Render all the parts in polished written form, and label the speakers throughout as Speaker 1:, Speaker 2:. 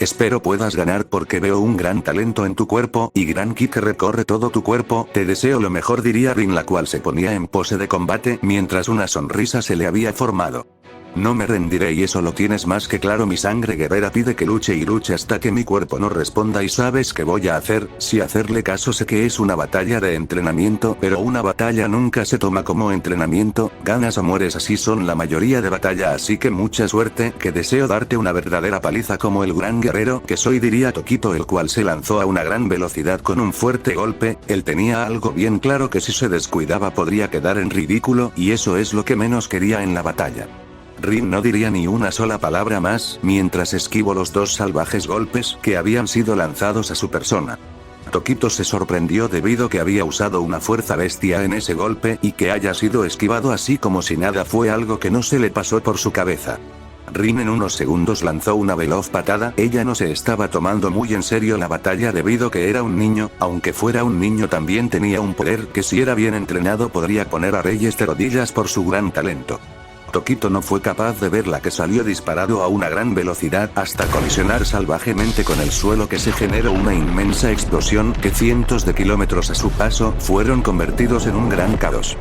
Speaker 1: Espero puedas ganar porque veo un gran talento en tu cuerpo y gran ki que recorre todo tu cuerpo. Te deseo lo mejor, diría Rin, la cual se ponía en pose de combate mientras una sonrisa se le había formado. No me rendiré y eso lo tienes más que claro. Mi sangre guerrera pide que luche y luche hasta que mi cuerpo no responda. ¿Y sabes qué voy a hacer? Si hacerle caso. Sé que es una batalla de entrenamiento, pero una batalla nunca se toma como entrenamiento, ganas o mueres, así son la mayoría de batalla, así que mucha suerte, que deseo darte una verdadera paliza como el gran guerrero que soy, diría Tokito, el cual se lanzó a una gran velocidad con un fuerte golpe. Él tenía algo bien claro, que si se descuidaba podría quedar en ridículo, y eso es lo que menos quería en la batalla. Rin no diría ni una sola palabra más, mientras esquivó los dos salvajes golpes que habían sido lanzados a su persona. Tokito se sorprendió debido que había usado una fuerza bestia en ese golpe, y que haya sido esquivado así como si nada fue algo que no se le pasó por su cabeza. Rin en unos segundos lanzó una veloz patada. Ella no se estaba tomando muy en serio la batalla debido que era un niño, aunque fuera un niño también tenía un poder que si era bien entrenado podría poner a reyes de rodillas por su gran talento. Tokito no fue capaz de ver la que salió disparado a una gran velocidad hasta colisionar salvajemente con el suelo, que se generó una inmensa explosión que cientos de kilómetros a su paso fueron convertidos en un gran caos.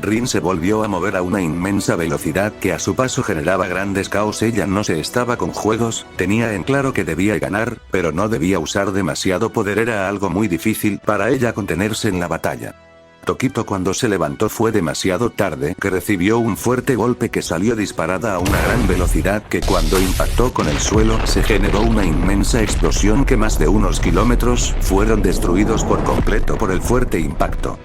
Speaker 1: Rin se volvió a mover a una inmensa velocidad que a su paso generaba grandes caos. Ella no se estaba con juegos, tenía en claro que debía ganar, pero no debía usar demasiado poder, era algo muy difícil para ella contenerse en la batalla. Tokito cuando se levantó fue demasiado tarde, que recibió un fuerte golpe que salió disparada a una gran velocidad que cuando impactó con el suelo se generó una inmensa explosión que más de unos kilómetros fueron destruidos por completo por el fuerte impacto.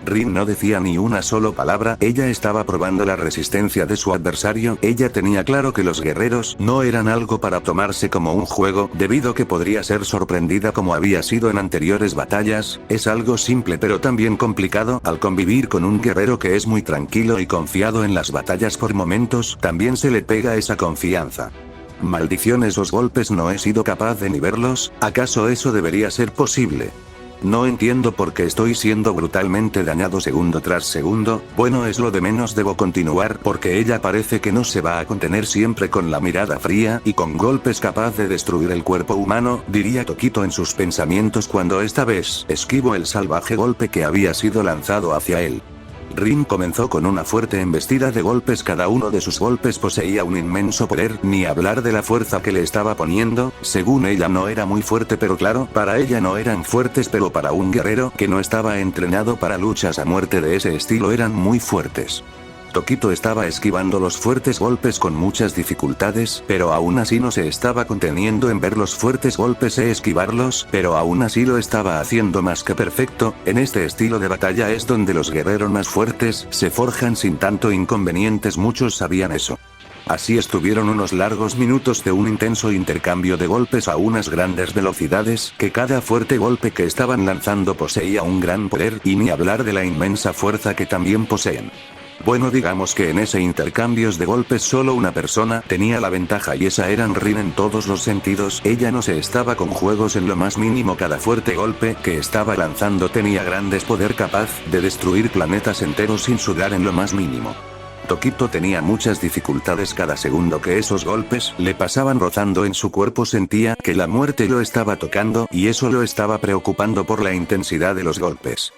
Speaker 1: Rin no decía ni una sola palabra, ella estaba probando la resistencia de su adversario. Ella tenía claro que los guerreros no eran algo para tomarse como un juego, debido que podría ser sorprendida como había sido en anteriores batallas. Es algo simple pero también complicado al convivir con un guerrero que es muy tranquilo y confiado en las batallas. Por momentos también se le pega esa confianza. Maldición, esos golpes no he sido capaz de ni verlos. ¿Acaso eso debería ser posible? No entiendo por qué estoy siendo brutalmente dañado segundo tras segundo. Bueno, es lo de menos, debo continuar porque ella parece que no se va a contener, siempre con la mirada fría y con golpes capaz de destruir el cuerpo humano, diría Tokito en sus pensamientos cuando esta vez esquivó el salvaje golpe que había sido lanzado hacia él. Rin comenzó con una fuerte embestida de golpes, cada uno de sus golpes poseía un inmenso poder, ni hablar de la fuerza que le estaba poniendo. Según ella no era muy fuerte, pero claro, para ella no eran fuertes, pero para un guerrero que no estaba entrenado para luchas a muerte de ese estilo eran muy fuertes. Tokito estaba esquivando los fuertes golpes con muchas dificultades, pero aún así no se estaba conteniendo en ver los fuertes golpes e esquivarlos, pero aún así lo estaba haciendo más que perfecto. En este estilo de batalla es donde los guerreros más fuertes se forjan sin tanto inconvenientes, muchos sabían eso. Así estuvieron unos largos minutos de un intenso intercambio de golpes a unas grandes velocidades, que cada fuerte golpe que estaban lanzando poseía un gran poder, y ni hablar de la inmensa fuerza que también poseen. Bueno, digamos que en ese intercambios de golpes solo una persona tenía la ventaja, y esa era Rin en todos los sentidos. Ella no se estaba con juegos en lo más mínimo, cada fuerte golpe que estaba lanzando tenía grandes poder, capaz de destruir planetas enteros sin sudar en lo más mínimo. Tokito tenía muchas dificultades cada segundo que esos golpes le pasaban rozando en su cuerpo, sentía que la muerte lo estaba tocando, y eso lo estaba preocupando por la intensidad de los golpes.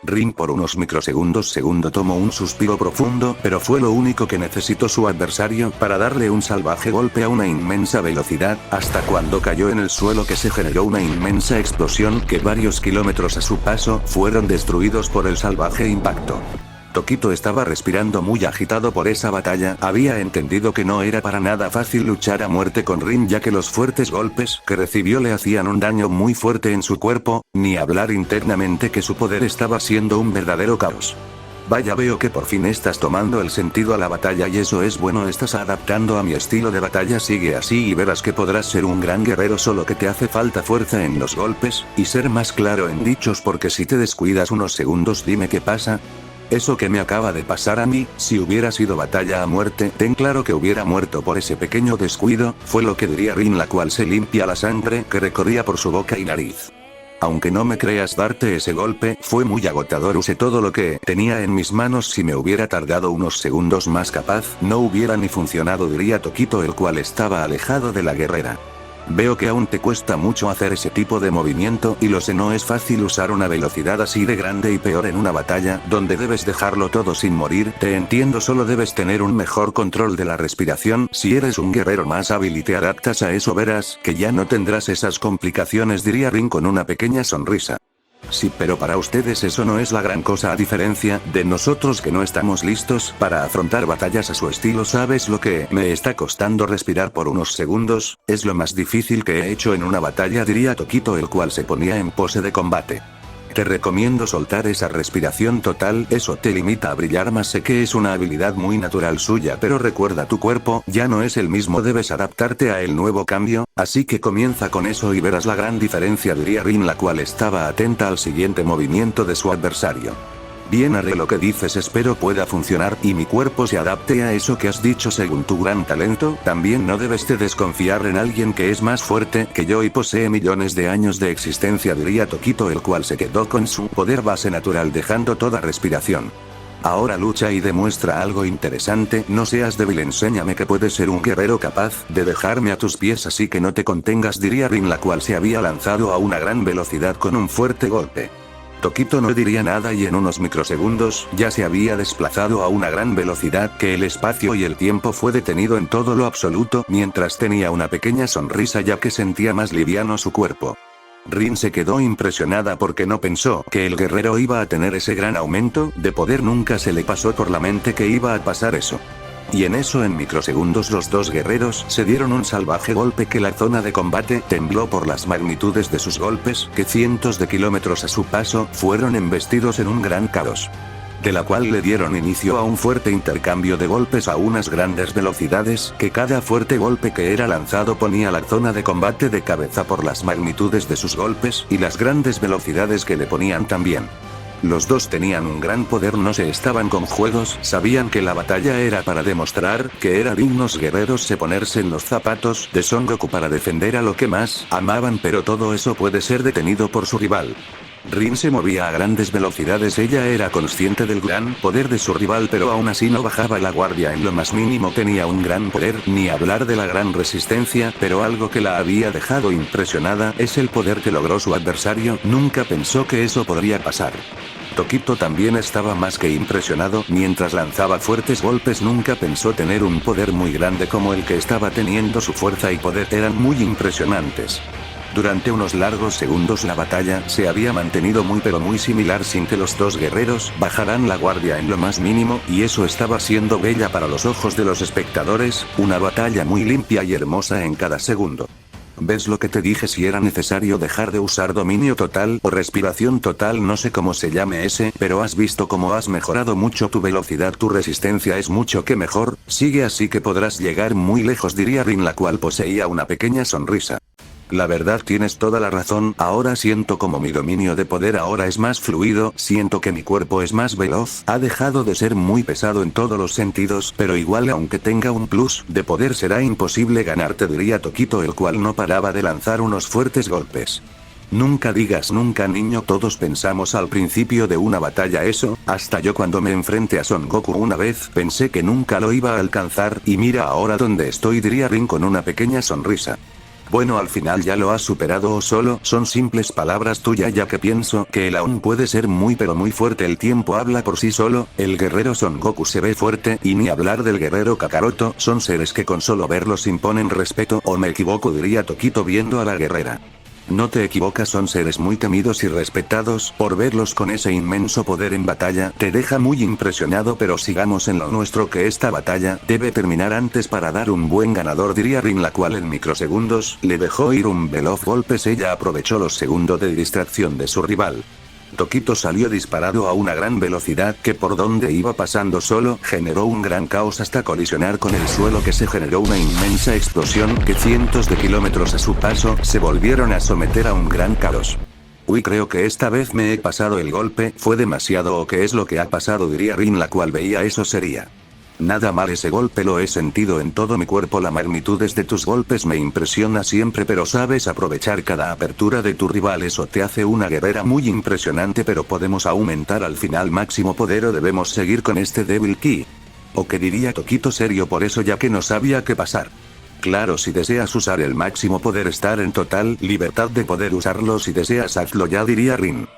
Speaker 1: Rin por unos microsegundos tomó un suspiro profundo, pero fue lo único que necesitó su adversario para darle un salvaje golpe a una inmensa velocidad, hasta cuando cayó en el suelo que se generó una inmensa explosión que varios kilómetros a su paso fueron destruidos por el salvaje impacto. Tokito estaba respirando muy agitado por esa batalla, había entendido que no era para nada fácil luchar a muerte con Rin, ya que los fuertes golpes que recibió le hacían un daño muy fuerte en su cuerpo, ni hablar internamente que su poder estaba siendo un verdadero caos. Vaya, veo que por fin estás tomando el sentido a la batalla y eso es bueno, estás adaptando a mi estilo de batalla, sigue así y verás que podrás ser un gran guerrero, solo que te hace falta fuerza en los golpes, y ser más claro en dichos, porque si te descuidas unos segundos dime qué pasa. Eso que me acaba de pasar a mí, si hubiera sido batalla a muerte, ten claro que hubiera muerto por ese pequeño descuido, fue lo que diría Rin, la cual se limpia la sangre que recorría por su boca y nariz. Aunque no me creas, darte ese golpe fue muy agotador, usé todo lo que tenía en mis manos, si me hubiera tardado unos segundos más capaz, no hubiera ni funcionado, diría Tokito, el cual estaba alejado de la guerrera. Veo que aún te cuesta mucho hacer ese tipo de movimiento y lo sé, no es fácil usar una velocidad así de grande y peor en una batalla donde debes dejarlo todo sin morir, te entiendo, solo debes tener un mejor control de la respiración, si eres un guerrero más hábil y te adaptas a eso verás que ya no tendrás esas complicaciones, diría Rin con una pequeña sonrisa. Sí, pero para ustedes eso no es la gran cosa a diferencia de nosotros que no estamos listos para afrontar batallas a su estilo. ¿Sabes lo que me está costando respirar por unos segundos? Es lo más difícil que he hecho en una batalla, diría Tokito, el cual se ponía en pose de combate. Te recomiendo soltar esa respiración total, eso te limita a brillar más, sé que es una habilidad muy natural suya, pero recuerda, tu cuerpo ya no es el mismo, debes adaptarte a el nuevo cambio, así que comienza con eso y verás la gran diferencia, diría Rin, la cual estaba atenta al siguiente movimiento de su adversario. Bien, haré lo que dices, espero pueda funcionar y mi cuerpo se adapte a eso que has dicho. Según tu gran talento, también no debes de desconfiar en alguien que es más fuerte que yo y posee millones de años de existencia, diría Tokito, el cual se quedó con su poder base natural dejando toda respiración. Ahora lucha y demuestra algo interesante, no seas débil, enséñame que puedes ser un guerrero capaz de dejarme a tus pies, así que no te contengas, diría Rin, la cual se había lanzado a una gran velocidad con un fuerte golpe. Tokito no diría nada y en unos microsegundos ya se había desplazado a una gran velocidad que el espacio y el tiempo fue detenido en todo lo absoluto, mientras tenía una pequeña sonrisa ya que sentía más liviano su cuerpo. Rin se quedó impresionada porque no pensó que el guerrero iba a tener ese gran aumento de poder, nunca se le pasó por la mente que iba a pasar eso. Y en eso, en microsegundos, los dos guerreros se dieron un salvaje golpe que la zona de combate tembló por las magnitudes de sus golpes, que cientos de kilómetros a su paso fueron embestidos en un gran caos. De la cual le dieron inicio a un fuerte intercambio de golpes a unas grandes velocidades, que cada fuerte golpe que era lanzado ponía la zona de combate de cabeza por las magnitudes de sus golpes y las grandes velocidades que le ponían también. Los dos tenían un gran poder, no se estaban con juegos, sabían que la batalla era para demostrar que eran dignos guerreros, se ponerse en los zapatos de Son Goku para defender a lo que más amaban, pero todo eso puede ser detenido por su rival. Rin se movía a grandes velocidades, ella era consciente del gran poder de su rival, pero aún así no bajaba la guardia en lo más mínimo, tenía un gran poder, ni hablar de la gran resistencia, pero algo que la había dejado impresionada es el poder que logró su adversario, nunca pensó que eso podría pasar. Tokito también estaba más que impresionado, mientras lanzaba fuertes golpes nunca pensó tener un poder muy grande como el que estaba teniendo, su fuerza y poder eran muy impresionantes. Durante unos largos segundos la batalla se había mantenido muy pero muy similar sin que los dos guerreros bajaran la guardia en lo más mínimo, y eso estaba siendo bella para los ojos de los espectadores, una batalla muy limpia y hermosa en cada segundo. ¿Ves lo que te dije? Si era necesario dejar de usar dominio total o respiración total, no sé cómo se llame ese, pero has visto cómo has mejorado mucho tu velocidad, tu resistencia es mucho que mejor, sigue así que podrás llegar muy lejos, diría Rin, la cual poseía una pequeña sonrisa. La verdad, tienes toda la razón, ahora siento como mi dominio de poder ahora es más fluido, siento que mi cuerpo es más veloz, ha dejado de ser muy pesado en todos los sentidos, pero igual aunque tenga un plus de poder será imposible ganarte, diría Tokito, el cual no paraba de lanzar unos fuertes golpes. Nunca digas nunca, niño, todos pensamos al principio de una batalla eso, hasta yo cuando me enfrenté a Son Goku una vez pensé que nunca lo iba a alcanzar, y mira ahora donde estoy, diría Rin con una pequeña sonrisa. Bueno, al final ya lo has superado, o solo son simples palabras tuyas, ya que pienso que él aún puede ser muy pero muy fuerte, el tiempo habla por sí solo, el guerrero Son Goku se ve fuerte, y ni hablar del guerrero Kakaroto, son seres que con solo verlos imponen respeto, o me equivoco, diría Tokito viendo a la guerrera. No te equivocas, son seres muy temidos y respetados, por verlos con ese inmenso poder en batalla, te deja muy impresionado, pero sigamos en lo nuestro, que esta batalla debe terminar antes para dar un buen ganador, diría Rin, la cual en microsegundos le dejó ir un veloz golpes, ella aprovechó los segundos de distracción de su rival. Tokito salió disparado a una gran velocidad que por donde iba pasando solo generó un gran caos hasta colisionar con el suelo, que se generó una inmensa explosión que cientos de kilómetros a su paso se volvieron a someter a un gran caos. Uy, creo que esta vez me he pasado el golpe, fue demasiado, o qué es lo que ha pasado, diría Rin, la cual veía eso sería. Nada mal, ese golpe lo he sentido en todo mi cuerpo, la magnitud de tus golpes me impresiona siempre, pero sabes aprovechar cada apertura de tu rival, eso te hace una guerrera muy impresionante, pero podemos aumentar al final máximo poder o debemos seguir con este Devil Ki. ¿O qué diría Tokito serio por eso, ya que no sabía qué pasar? Claro, si deseas usar el máximo poder, estar en total libertad de poder usarlo. Si deseas, hazlo ya, diría Rin.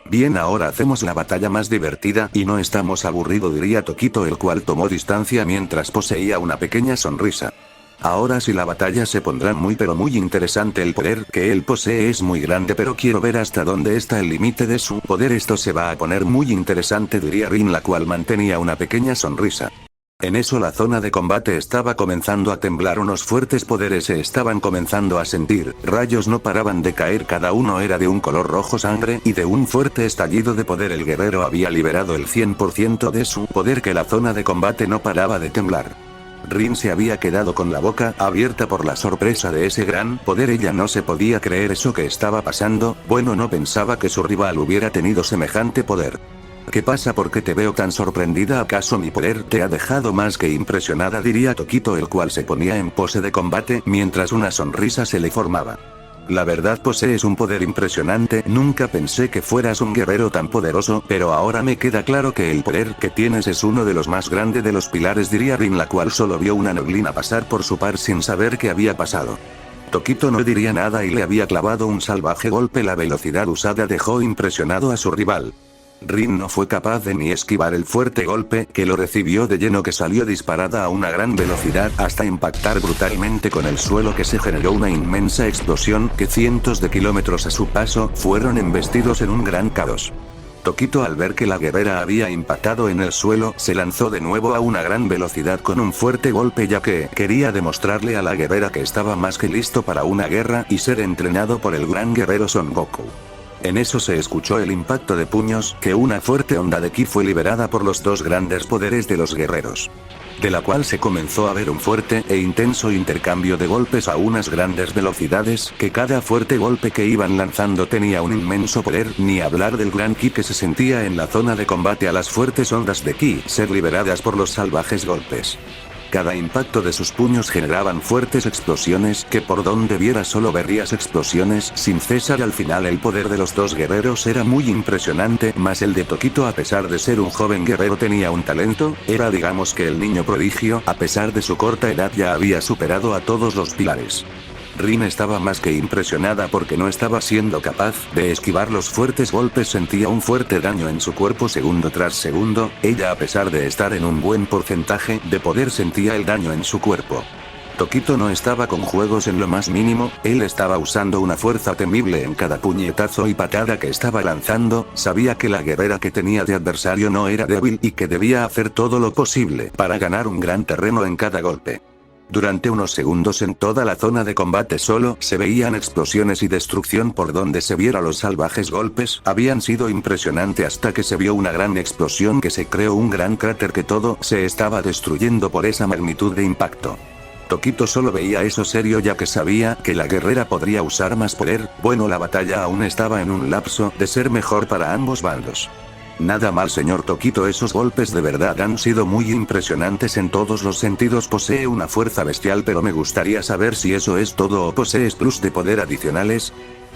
Speaker 1: Bien, ahora hacemos la batalla más divertida y no estamos aburrido, diría Tokito, el cual tomó distancia mientras poseía una pequeña sonrisa. Ahora sí, la batalla se pondrá muy pero muy interesante. El poder que él posee es muy grande, pero quiero ver hasta dónde está el límite de su poder. Esto se va a poner muy interesante, diría Rin, la cual mantenía una pequeña sonrisa. En eso la zona de combate estaba comenzando a temblar, unos fuertes poderes se estaban comenzando a sentir, rayos no paraban de caer, cada uno era de un color rojo sangre, y de un fuerte estallido de poder el guerrero había liberado el 100% de su poder, que la zona de combate no paraba de temblar. Rin se había quedado con la boca abierta por la sorpresa de ese gran poder. Ella no se podía creer eso que estaba pasando, bueno, no pensaba que su rival hubiera tenido semejante poder. ¿Qué pasa? ¿Por qué te veo tan sorprendida? ¿Acaso mi poder te ha dejado más que impresionada?, diría Tokito, el cual se ponía en pose de combate mientras una sonrisa se le formaba. La verdad, posees un poder impresionante, nunca pensé que fueras un guerrero tan poderoso, pero ahora me queda claro que el poder que tienes es uno de los más grandes de los pilares, diría Rin, la cual solo vio una neblina pasar por su par sin saber qué había pasado. Tokito no diría nada y le había clavado un salvaje golpe. La velocidad usada dejó impresionado a su rival. Rin no fue capaz de ni esquivar el fuerte golpe, que lo recibió de lleno, que salió disparada a una gran velocidad hasta impactar brutalmente con el suelo, que se generó una inmensa explosión, que cientos de kilómetros a su paso fueron embestidos en un gran caos. Tokito, al ver que la guerrera había impactado en el suelo, se lanzó de nuevo a una gran velocidad con un fuerte golpe, ya que quería demostrarle a la guerrera que estaba más que listo para una guerra y ser entrenado por el gran guerrero Son Goku. En eso se escuchó el impacto de puños, que una fuerte onda de ki fue liberada por los dos grandes poderes de los guerreros, de la cual se comenzó a ver un fuerte e intenso intercambio de golpes a unas grandes velocidades, que cada fuerte golpe que iban lanzando tenía un inmenso poder, ni hablar del gran ki que se sentía en la zona de combate a las fuertes ondas de ki ser liberadas por los salvajes golpes. Cada impacto de sus puños generaban fuertes explosiones, que por donde vieras solo verías explosiones sin cesar. Al final el poder de los dos guerreros era muy impresionante, más el de Tokito, a pesar de ser un joven guerrero, tenía un talento, era digamos que el niño prodigio, a pesar de su corta edad ya había superado a todos los pilares. Rin estaba más que impresionada porque no estaba siendo capaz de esquivar los fuertes golpes, sentía un fuerte daño en su cuerpo segundo tras segundo. Ella, a pesar de estar en un buen porcentaje de poder, sentía el daño en su cuerpo. Tokito no estaba con juegos en lo más mínimo, él estaba usando una fuerza temible en cada puñetazo y patada que estaba lanzando, sabía que la guerrera que tenía de adversario no era débil y que debía hacer todo lo posible para ganar un gran terreno en cada golpe. Durante unos segundos en toda la zona de combate solo se veían explosiones y destrucción por donde se viera. Los salvajes golpes habían sido impresionantes hasta que se vio una gran explosión, que se creó un gran cráter, que todo se estaba destruyendo por esa magnitud de impacto. Tokito solo veía eso serio, ya que sabía que la guerrera podría usar más poder. Bueno, la batalla aún estaba en un lapso de ser mejor para ambos bandos. Nada mal, señor Tokito, esos golpes de verdad han sido muy impresionantes en todos los sentidos. Posee una fuerza bestial, pero me gustaría saber si eso es todo o posees plus de poder adicionales.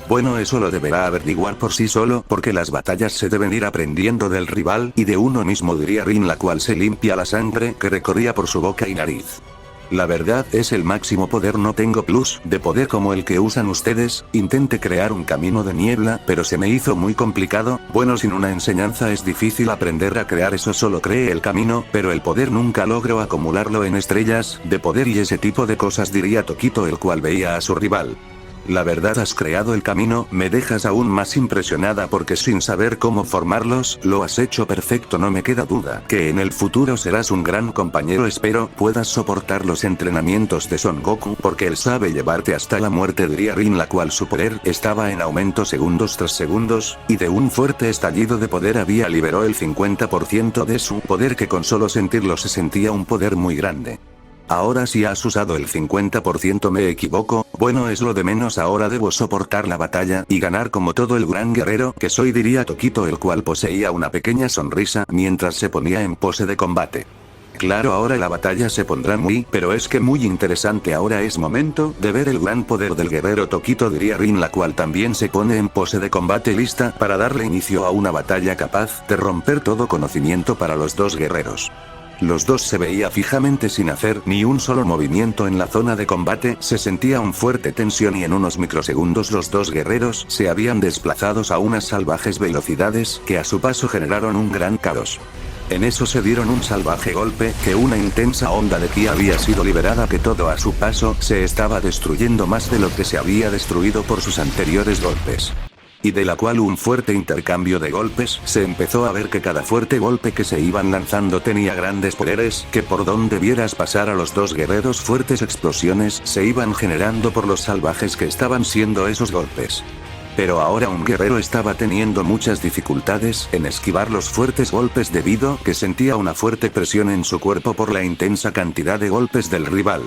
Speaker 1: Bueno, eso lo deberá averiguar por sí solo, porque las batallas se deben ir aprendiendo del rival y de uno mismo, diría Rin, la cual se limpia la sangre que recorría por su boca y nariz. La verdad es el máximo poder, no tengo plus de poder como el que usan ustedes. Intenté crear un camino de niebla, pero se me hizo muy complicado. Bueno, sin una enseñanza es difícil aprender a crear eso, solo creé el camino, pero el poder nunca logro acumularlo en estrellas de poder y ese tipo de cosas, diría Tokito, el cual veía a su rival. La verdad, has creado el camino, me dejas aún más impresionada porque sin saber cómo formarlos, lo has hecho perfecto. No me queda duda que en el futuro serás un gran compañero, espero puedas soportar los entrenamientos de Son Goku porque él sabe llevarte hasta la muerte, diría Rin, la cual su poder estaba en aumento segundos tras segundos, y de un fuerte estallido de poder había liberó el 50% de su poder, que con solo sentirlo se sentía un poder muy grande. Ahora si has usado el 50%, me equivoco, bueno, es lo de menos, ahora debo soportar la batalla y ganar como todo el gran guerrero que soy, diría Tokito, el cual poseía una pequeña sonrisa mientras se ponía en pose de combate. Claro, ahora la batalla se pondrá pero es que muy interesante. Ahora es momento de ver el gran poder del guerrero Tokito, diría Rin, la cual también se pone en pose de combate, lista para darle inicio a una batalla capaz de romper todo conocimiento para los dos guerreros. Los dos se veía fijamente sin hacer ni un solo movimiento en la zona de combate, se sentía un fuerte tensión y en unos microsegundos los dos guerreros se habían desplazados a unas salvajes velocidades que a su paso generaron un gran caos. En eso se dieron un salvaje golpe, que una intensa onda de ki había sido liberada que todo a su paso se estaba destruyendo más de lo que se había destruido por sus anteriores golpes. Y de la cual un fuerte intercambio de golpes, se empezó a ver que cada fuerte golpe que se iban lanzando tenía grandes poderes, que por donde vieras pasar a los dos guerreros fuertes explosiones se iban generando por los salvajes que estaban siendo esos golpes. Pero ahora un guerrero estaba teniendo muchas dificultades en esquivar los fuertes golpes debido que sentía una fuerte presión en su cuerpo por la intensa cantidad de golpes del rival.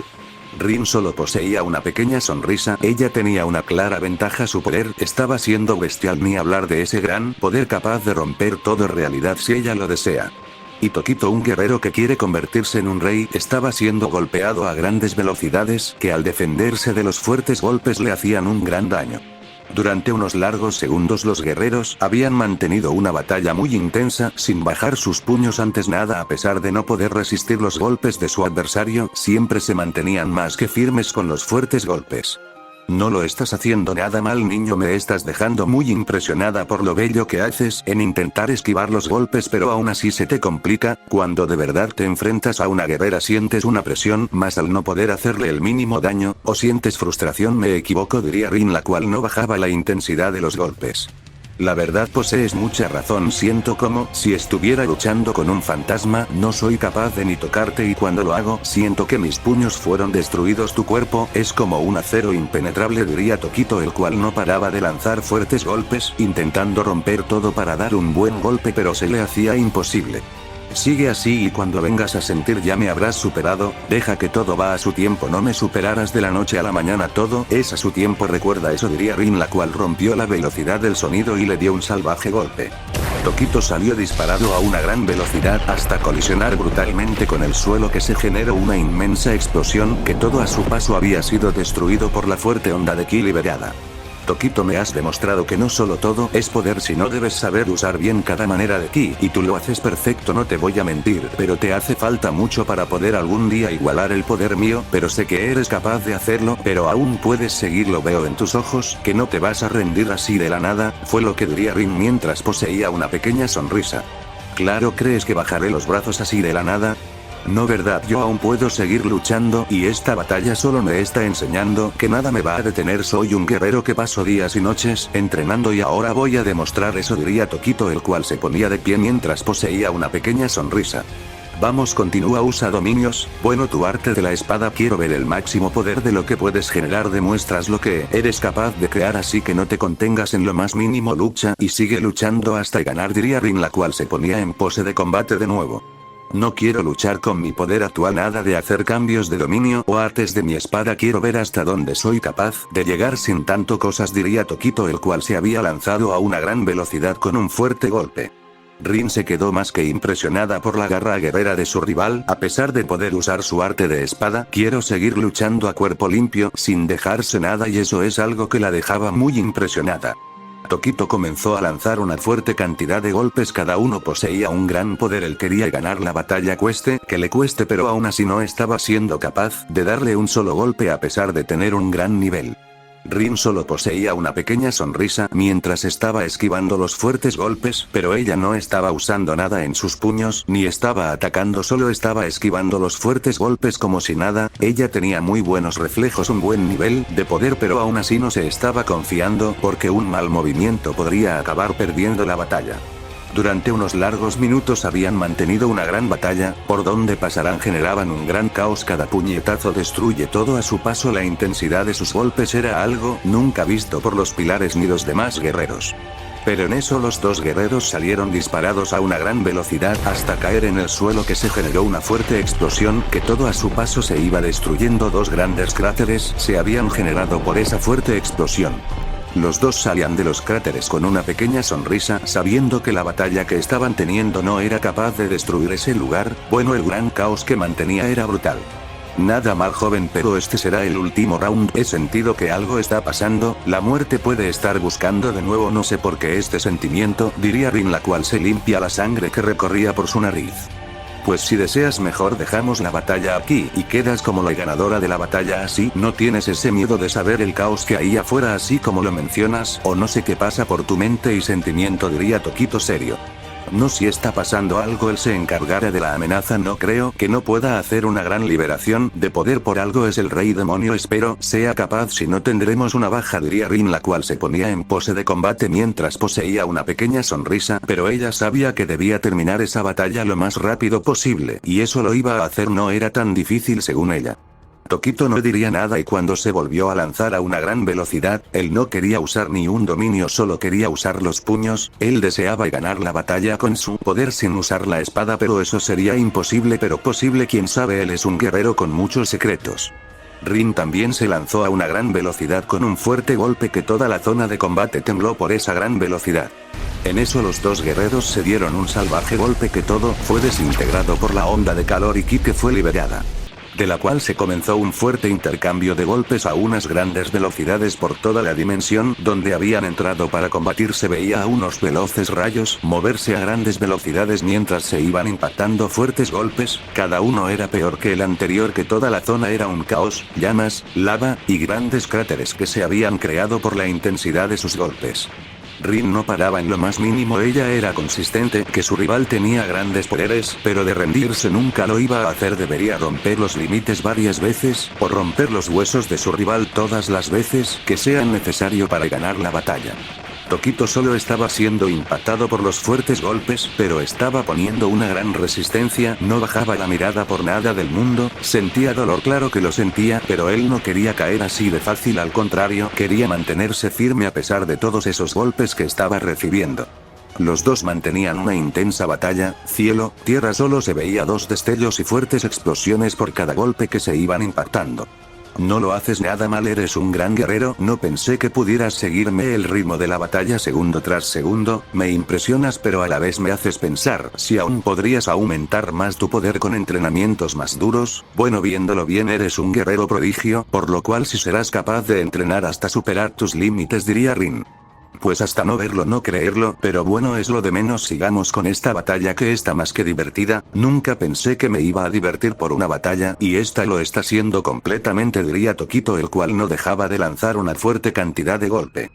Speaker 1: Rin solo poseía una pequeña sonrisa, ella tenía una clara ventaja, su poder estaba siendo bestial, ni hablar de ese gran poder capaz de romper todo en realidad si ella lo desea. Y Tokito, un guerrero que quiere convertirse en un rey, estaba siendo golpeado a grandes velocidades que al defenderse de los fuertes golpes le hacían un gran daño. Durante unos largos segundos los guerreros habían mantenido una batalla muy intensa sin bajar sus puños antes nada, a pesar de no poder resistir los golpes de su adversario, siempre se mantenían más que firmes con los fuertes golpes. No lo estás haciendo nada mal, niño, me estás dejando muy impresionada por lo bello que haces en intentar esquivar los golpes, pero aún así se te complica. Cuando de verdad te enfrentas a una guerrera sientes una presión más al no poder hacerle el mínimo daño, o sientes frustración. Me equivoco, diría Rin, la cual no bajaba la intensidad de los golpes. La verdad, posees mucha razón, siento como si estuviera luchando con un fantasma, no soy capaz de ni tocarte y cuando lo hago, siento que mis puños fueron destruidos, tu cuerpo es como un acero impenetrable, diría Tokito, el cual no paraba de lanzar fuertes golpes, intentando romper todo para dar un buen golpe, pero se le hacía imposible. Sigue así y cuando vengas a sentir ya me habrás superado, deja que todo va a su tiempo, no me superarás de la noche a la mañana, todo es a su tiempo, recuerda eso, diría Rin, la cual rompió la velocidad del sonido y le dio un salvaje golpe. Tokito salió disparado a una gran velocidad hasta colisionar brutalmente con el suelo, que se generó una inmensa explosión que todo a su paso había sido destruido por la fuerte onda de ki liberada. Tokito, me has demostrado que no solo todo es poder, sino debes saber usar bien cada manera de ki, y tú lo haces perfecto, no te voy a mentir, pero te hace falta mucho para poder algún día igualar el poder mío, pero sé que eres capaz de hacerlo, pero aún puedes seguirlo, veo en tus ojos que no te vas a rendir así de la nada, fue lo que diría Rin mientras poseía una pequeña sonrisa. Claro, ¿crees que bajaré los brazos así de la nada? No, verdad, yo aún puedo seguir luchando y esta batalla solo me está enseñando que nada me va a detener, soy un guerrero que paso días y noches entrenando y ahora voy a demostrar eso, diría Tokito, el cual se ponía de pie mientras poseía una pequeña sonrisa. Vamos, continúa, usa dominios, bueno, tu arte de la espada, quiero ver el máximo poder de lo que puedes generar, demuestras lo que eres capaz de crear, así que no te contengas en lo más mínimo, lucha y sigue luchando hasta ganar, diría Rin, la cual se ponía en pose de combate de nuevo. No quiero luchar con mi poder actual, nada de hacer cambios de dominio o artes de mi espada, quiero ver hasta dónde soy capaz de llegar sin tanto cosas, diría Tokito, el cual se había lanzado a una gran velocidad con un fuerte golpe. Rin se quedó más que impresionada por la garra guerrera de su rival, a pesar de poder usar su arte de espada, quiero seguir luchando a cuerpo limpio, sin dejarse nada, y eso es algo que la dejaba muy impresionada. Tokito comenzó a lanzar una fuerte cantidad de golpes, cada uno poseía un gran poder, él quería ganar la batalla cueste que le cueste, pero aún así no estaba siendo capaz de darle un solo golpe a pesar de tener un gran nivel. Rin solo poseía una pequeña sonrisa mientras estaba esquivando los fuertes golpes, pero ella no estaba usando nada en sus puños, ni estaba atacando, solo estaba esquivando los fuertes golpes como si nada. Ella tenía muy buenos reflejos, un buen nivel de poder, pero aún así no se estaba confiando, porque un mal movimiento podría acabar perdiendo la batalla. Durante unos largos minutos habían mantenido una gran batalla, por donde pasaran generaban un gran caos, cada puñetazo destruye todo a su paso, la intensidad de sus golpes era algo nunca visto por los pilares ni los demás guerreros. Pero en eso los dos guerreros salieron disparados a una gran velocidad hasta caer en el suelo, que se generó una fuerte explosión que todo a su paso se iba destruyendo, dos grandes cráteres se habían generado por esa fuerte explosión. Los dos salían de los cráteres con una pequeña sonrisa, sabiendo que la batalla que estaban teniendo no era capaz de destruir ese lugar, bueno, el gran caos que mantenía era brutal. Nada mal, joven, pero este será el último round, he sentido que algo está pasando, la muerte puede estar buscando de nuevo, no sé por qué este sentimiento, diría Rin, la cual se limpia la sangre que recorría por su nariz. Pues si deseas mejor dejamos la batalla aquí y quedas como la ganadora de la batalla, así no tienes ese miedo de saber el caos que hay afuera así como lo mencionas, o no sé qué pasa por tu mente y sentimiento, diría Tokito serio. No, si está pasando algo él se encargará de la amenaza, no creo que no pueda hacer una gran liberación de poder, por algo es el rey demonio, espero sea capaz, si no tendremos una baja, diría Rin, la cual se ponía en pose de combate mientras poseía una pequeña sonrisa, pero ella sabía que debía terminar esa batalla lo más rápido posible, y eso lo iba a hacer, no era tan difícil según ella. Tokito no diría nada y cuando se volvió a lanzar a una gran velocidad, él no quería usar ni un dominio, solo quería usar los puños, él deseaba ganar la batalla con su poder sin usar la espada, pero eso sería imposible, pero posible, quién sabe, él es un guerrero con muchos secretos. Rin también se lanzó a una gran velocidad con un fuerte golpe que toda la zona de combate tembló por esa gran velocidad. En eso los dos guerreros se dieron un salvaje golpe que todo fue desintegrado por la onda de calor y ki que fue liberada, de la cual se comenzó un fuerte intercambio de golpes a unas grandes velocidades por toda la dimensión donde habían entrado para combatir. Se veía a unos veloces rayos moverse a grandes velocidades mientras se iban impactando fuertes golpes, cada uno era peor que el anterior, que toda la zona era un caos, llamas, lava, y grandes cráteres que se habían creado por la intensidad de sus golpes. Rin no paraba en lo más mínimo, ella era consistente que su rival tenía grandes poderes, pero de rendirse nunca lo iba a hacer, debería romper los límites varias veces, o romper los huesos de su rival todas las veces que sean necesario para ganar la batalla. Tokito solo estaba siendo impactado por los fuertes golpes, pero estaba poniendo una gran resistencia, no bajaba la mirada por nada del mundo, sentía dolor, claro que lo sentía, pero él no quería caer así de fácil, al contrario, quería mantenerse firme a pesar de todos esos golpes que estaba recibiendo. Los dos mantenían una intensa batalla, cielo, tierra, solo se veía dos destellos y fuertes explosiones por cada golpe que se iban impactando. No lo haces nada mal, eres un gran guerrero, no pensé que pudieras seguirme el ritmo de la batalla segundo tras segundo, me impresionas pero a la vez me haces pensar si aún podrías aumentar más tu poder con entrenamientos más duros. Bueno, viéndolo bien eres un guerrero prodigio, por lo cual si serás capaz de entrenar hasta superar tus límites, diría Rin. Pues hasta no verlo no creerlo, pero bueno, es lo de menos, sigamos con esta batalla que está más que divertida, nunca pensé que me iba a divertir por una batalla, y esta lo está siendo completamente, diría Tokito, el cual no dejaba de lanzar una fuerte cantidad de golpe.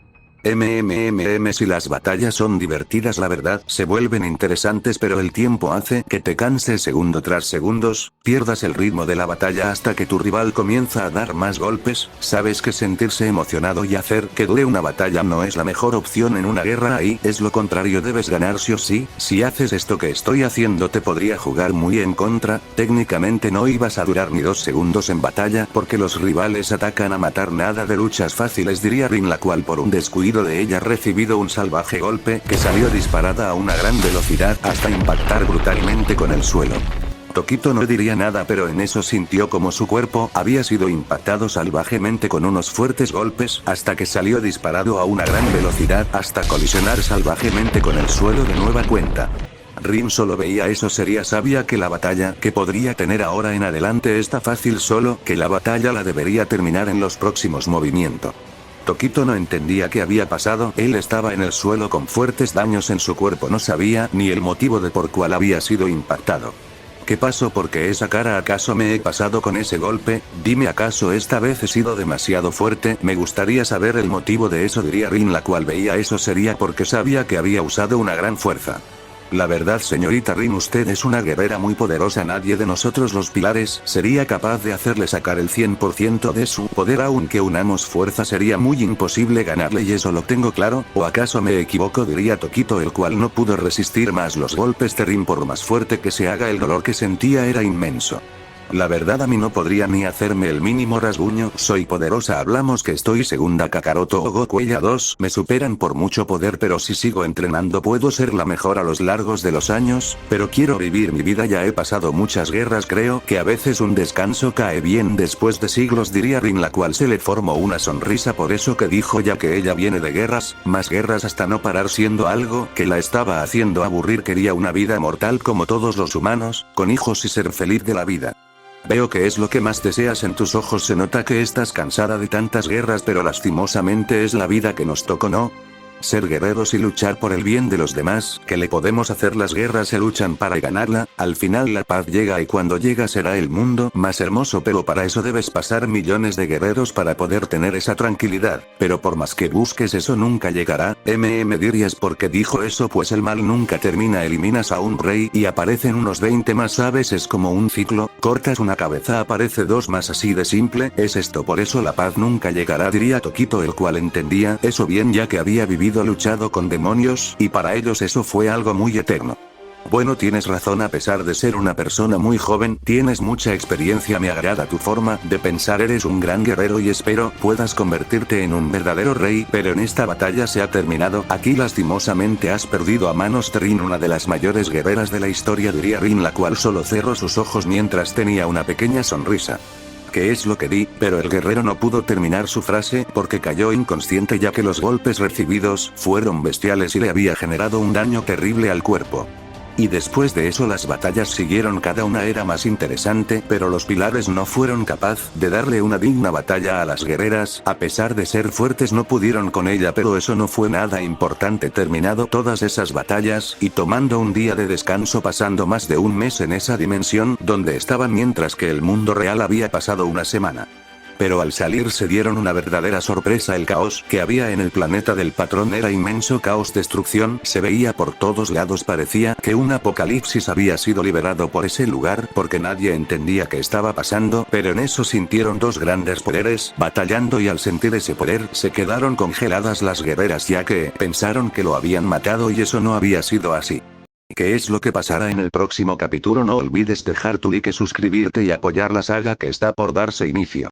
Speaker 1: Si las batallas son divertidas, la verdad, se vuelven interesantes, pero el tiempo hace que te canses segundo tras segundos, pierdas el ritmo de la batalla hasta que tu rival comienza a dar más golpes, sabes que sentirse emocionado y hacer que dure una batalla no es la mejor opción en una guerra, ahí es lo contrario, debes ganar sí o sí, si haces esto que estoy haciendo te podría jugar muy en contra, técnicamente no ibas a durar ni 2 segundos en batalla porque los rivales atacan a matar, nada de luchas fáciles, diría Rin, la cual por un descuido de ella recibido un salvaje golpe que salió disparada a una gran velocidad hasta impactar brutalmente con el suelo. Tokito no diría nada, pero en eso sintió como su cuerpo había sido impactado salvajemente con unos fuertes golpes hasta que salió disparado a una gran velocidad hasta colisionar salvajemente con el suelo de nueva cuenta. Rin solo veía eso, sabía que la batalla que podría tener ahora en adelante está fácil, solo que la batalla la debería terminar en los próximos movimientos. Tokito no entendía qué había pasado, él estaba en el suelo con fuertes daños en su cuerpo, no sabía ni el motivo de por cuál había sido impactado. ¿Qué pasó? ¿Por qué esa cara? ¿Acaso me he pasado con ese golpe? Dime, ¿acaso esta vez he sido demasiado fuerte? Me gustaría saber el motivo de eso, diría Rin, la cual veía eso sería porque sabía que había usado una gran fuerza. La verdad, señorita Rin, usted es una guerrera muy poderosa, nadie de nosotros los pilares sería capaz de hacerle sacar el 100% de su poder, aunque unamos fuerza sería muy imposible ganarle, y eso lo tengo claro, ¿o acaso me equivoco? Diría Tokito, el cual no pudo resistir más los golpes de Rin, por más fuerte que se haga el dolor que sentía era inmenso. La verdad, a mí no podría ni hacerme el mínimo rasguño, soy poderosa, hablamos que estoy segunda, Kakaroto o Goku, ella 2 me superan por mucho poder, pero si sigo entrenando puedo ser la mejor a los largos de los años, pero quiero vivir mi vida, ya he pasado muchas guerras, creo que a veces un descanso cae bien después de siglos, diría Rin, la cual se le formó una sonrisa por eso que dijo, ya que ella viene de guerras, más guerras hasta no parar, siendo algo que la estaba haciendo aburrir, quería una vida mortal como todos los humanos, con hijos y ser feliz de la vida. Veo que es lo que más deseas, en tus ojos se nota que estás cansada de tantas guerras, pero lastimosamente es la vida que nos tocó, ¿no? ser guerreros y luchar por el bien de los demás, que le podemos hacer. Las guerras se luchan para ganarla, al final la paz llega y cuando llega será el mundo más hermoso, pero para eso debes pasar millones de guerreros para poder tener esa tranquilidad, pero por más que busques eso nunca llegará. Dirías por qué dijo eso, pues el mal nunca termina. Eliminas a un rey y aparecen unos 20 más, ¿sabes? Es como un ciclo, cortas una cabeza aparece dos más, así de simple es esto, por eso la paz nunca llegará, diría Tokito, el cual entendía eso bien ya que había vivido luchado con demonios, y para ellos eso fue algo muy eterno. Bueno, tienes razón, a pesar de ser una persona muy joven, tienes mucha experiencia, me agrada tu forma de pensar, eres un gran guerrero y espero puedas convertirte en un verdadero rey, pero en esta batalla se ha terminado, aquí lastimosamente has perdido a manos de Rin, una de las mayores guerreras de la historia, diría Rin, la cual solo cerró sus ojos mientras tenía una pequeña sonrisa. ¿Qué es lo que di? Pero el guerrero no pudo terminar su frase porque cayó inconsciente ya que los golpes recibidos fueron bestiales y le había generado un daño terrible al cuerpo. Y después de eso las batallas siguieron, cada una era más interesante, pero los pilares no fueron capaz de darle una digna batalla a las guerreras, a pesar de ser fuertes no pudieron con ella, pero eso no fue nada importante. Terminado todas esas batallas, y tomando un día de descanso, pasando más de un mes en esa dimensión donde estaban, mientras que el mundo real había pasado una semana. Pero al salir se dieron una verdadera sorpresa, el caos que había en el planeta del patrón era inmenso, caos, destrucción, se veía por todos lados, parecía que un apocalipsis había sido liberado por ese lugar, porque nadie entendía qué estaba pasando, pero en eso sintieron dos grandes poderes batallando y al sentir ese poder se quedaron congeladas las guerreras ya que pensaron que lo habían matado y eso no había sido así. ¿Qué es lo que pasará en el próximo capítulo? No olvides dejar tu like, suscribirte y apoyar la saga que está por darse inicio.